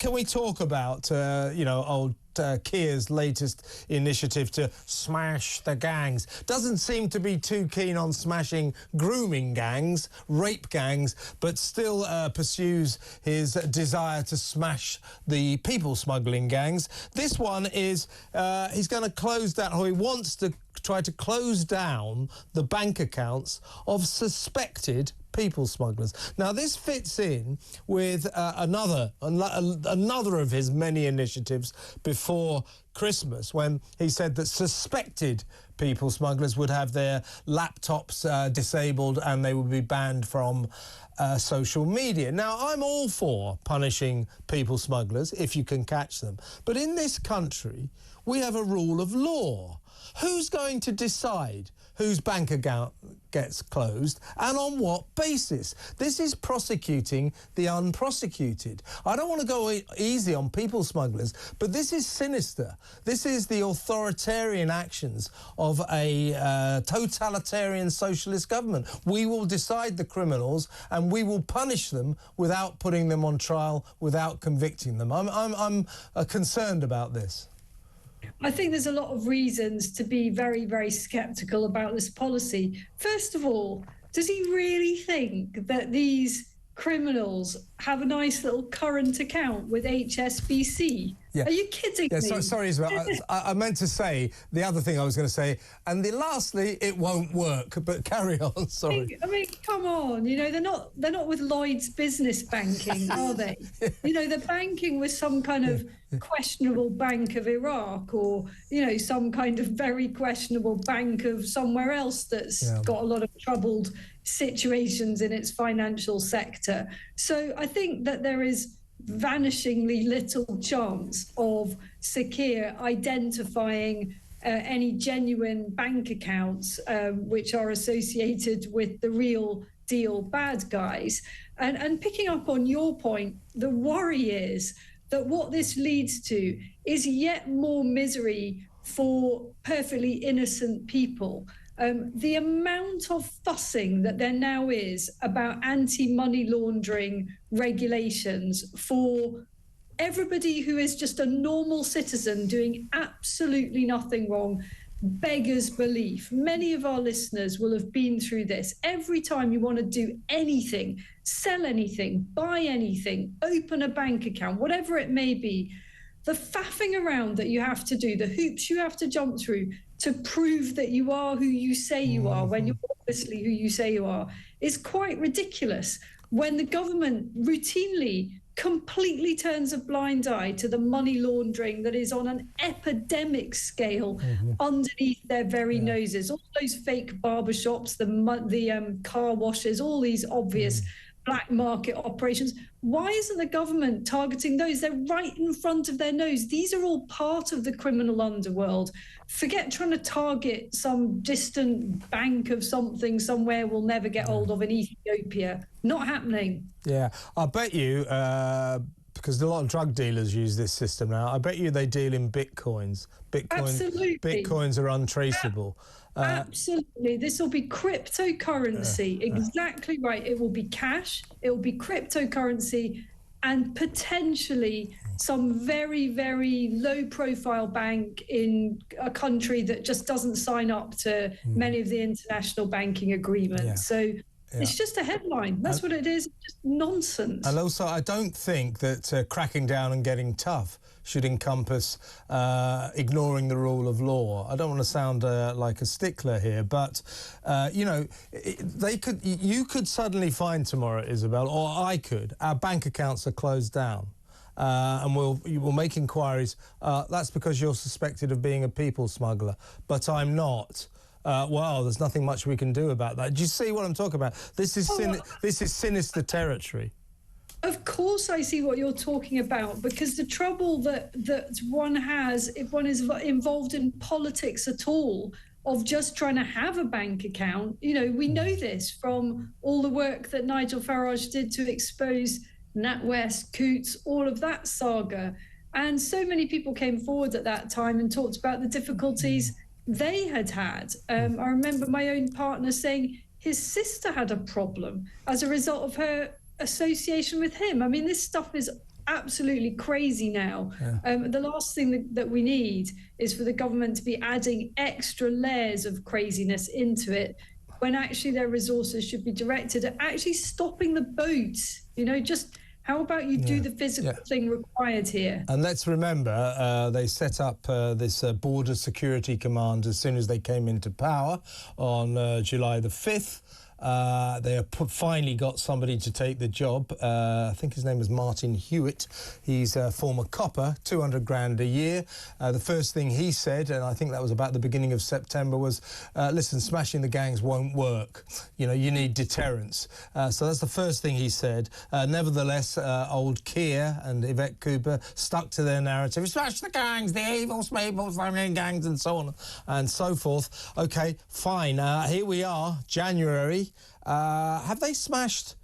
can we talk about, you know, old Keir's latest initiative to smash the gangs? Doesn't seem to be too keen on smashing grooming gangs, rape gangs, but still pursues his desire to smash the people-smuggling gangs. This one is, he's going to close down, or he wants to try to close down the bank accounts of suspected people smugglers. Now, this fits in with another of his many initiatives before Christmas, when he said that suspected people smugglers would have their laptops disabled and they would be banned from social media. Now, I'm all for punishing people smugglers if you can catch them. But in this country, we have a rule of law. Who's going to decide whose bank account gets closed and on what basis? This is prosecuting the unprosecuted. I don't want to go easy on people smugglers, but this is sinister. This is the authoritarian actions of a totalitarian socialist government. We will decide the criminals and we will punish them without putting them on trial, without convicting them. I'm concerned about this. I think there's a lot of reasons to be very, very sceptical about this policy. First of all, does he really think that these criminals have a nice little current account with HSBC? Yeah. Are you kidding me? Sorry, Isabel. I meant to say the other thing I was going to say, and lastly, it won't work. But carry on. Sorry. I mean, come on. You know, they're not with Lloyd's Business Banking, are they? You know, they're banking with some kind of questionable Bank of Iraq, or you know, some kind of very questionable bank of somewhere else that's got a lot of troubled situations in its financial sector. So I think that there is vanishingly little chance of Sir Keir identifying any genuine bank accounts which are associated with the real deal bad guys. And picking up on your point, the worry is that what this leads to is yet more misery for perfectly innocent people. The amount of fussing that there now is about anti-money laundering regulations for everybody who is just a normal citizen doing absolutely nothing wrong beggars belief. Many of our listeners will have been through this. Every time you want to do anything, sell anything, buy anything, open a bank account, whatever it may be, the faffing around that you have to do, the hoops you have to jump through to prove that you are who you say you are, when you're obviously who you say you are, is quite ridiculous. When the government routinely completely turns a blind eye to the money laundering that is on an epidemic scale underneath their very noses, all those fake barbershops, the car washes, all these obvious black market operations. Why isn't the government targeting those? They're right in front of their nose. These are all part of the criminal underworld. Forget trying to target some distant bank of something somewhere we'll never get hold of in Ethiopia. Not happening. Yeah, I bet you, because a lot of drug dealers use this system now, I bet you they deal in bitcoins. Absolutely. Bitcoins are untraceable. Absolutely. This will be cryptocurrency. Exactly right. It will be cash, it will be cryptocurrency, and potentially some very, very low-profile bank in a country that just doesn't sign up to many of the international banking agreements. So it's just a headline. That's what it is. It's just nonsense. And also, I don't think that cracking down and getting tough should encompass ignoring the rule of law. I don't want to sound like a stickler here, but you know, you could suddenly find tomorrow, Isabel, or I could. Our bank accounts are closed down, and we'll make inquiries. That's because you're suspected of being a people smuggler, but I'm not. Well, there's nothing much we can do about that. Do you see what I'm talking about? This is sinister territory. Of course I see what you're talking about, because the trouble that one has if one is involved in politics at all, of just trying to have a bank account, you know, we know this from all the work that Nigel Farage did to expose NatWest, Coots, all of that saga. And so many people came forward at that time and talked about the difficulties they had had. I remember my own partner saying his sister had a problem as a result of her association with him. I mean, this stuff is absolutely crazy now. The last thing that we need is for the government to be adding extra layers of craziness into it, when actually their resources should be directed at actually stopping the boats. You know, just how about you do the physical thing required here? And let's remember, they set up this Border Security Command as soon as they came into power on July the 5th. They have finally got somebody to take the job. I think his name was Martin Hewitt. He's a former copper, 200 grand a year. The first thing he said, and I think that was about the beginning of September, was, listen, smashing the gangs won't work. You know, you need deterrence. So that's the first thing he said. Nevertheless, old Keir and Yvette Cooper stuck to their narrative. Smash the gangs, the evil people-smuggling gangs, and so on and so forth. OK, fine. Here we are, January. Have they smashed,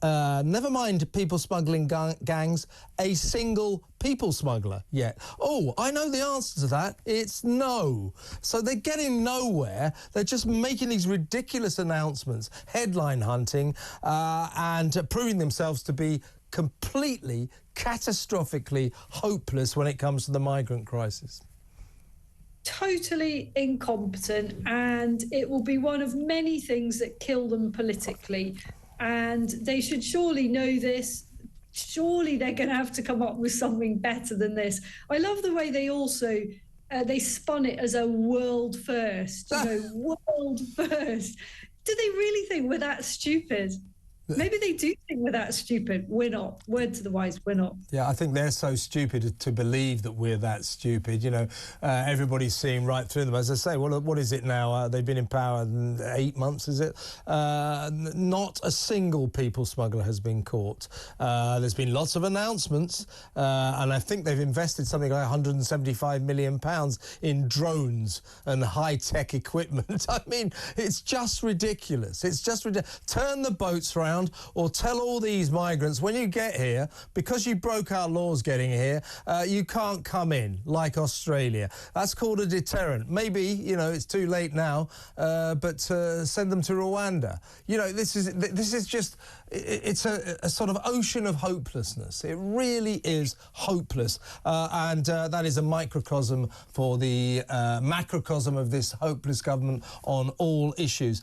never mind people-smuggling gangs, a single people smuggler yet? Oh, I know the answer to that. It's no. So they're getting nowhere. They're just making these ridiculous announcements, headline hunting, and proving themselves to be completely, catastrophically hopeless when it comes to the migrant crisis. Totally incompetent, and it will be one of many things that kill them politically, and they should surely know this. Surely they're going to have to come up with something better than this. I love the way they also they spun it as a world first, you know, world first. Do they really think we're that stupid? Maybe they do think we're that stupid. We're not. Word to the wise, we're not. Yeah, I think they're so stupid to believe that we're that stupid. You know, everybody's seeing right through them. As I say, well, what is it now? They've been in power 8 months, is it? Not a single people smuggler has been caught. There's been lots of announcements, and I think they've invested something like £175 million in drones and high-tech equipment. I mean, it's just ridiculous. It's just ridiculous. Turn the boats around, or tell all these migrants, when you get here, because you broke our laws getting here, you can't come in, like Australia. That's called a deterrent. Maybe, you know, it's too late now, but send them to Rwanda. You know, this is just, it's a sort of ocean of hopelessness. It really is hopeless, and that is a microcosm for the macrocosm of this hopeless government on all issues.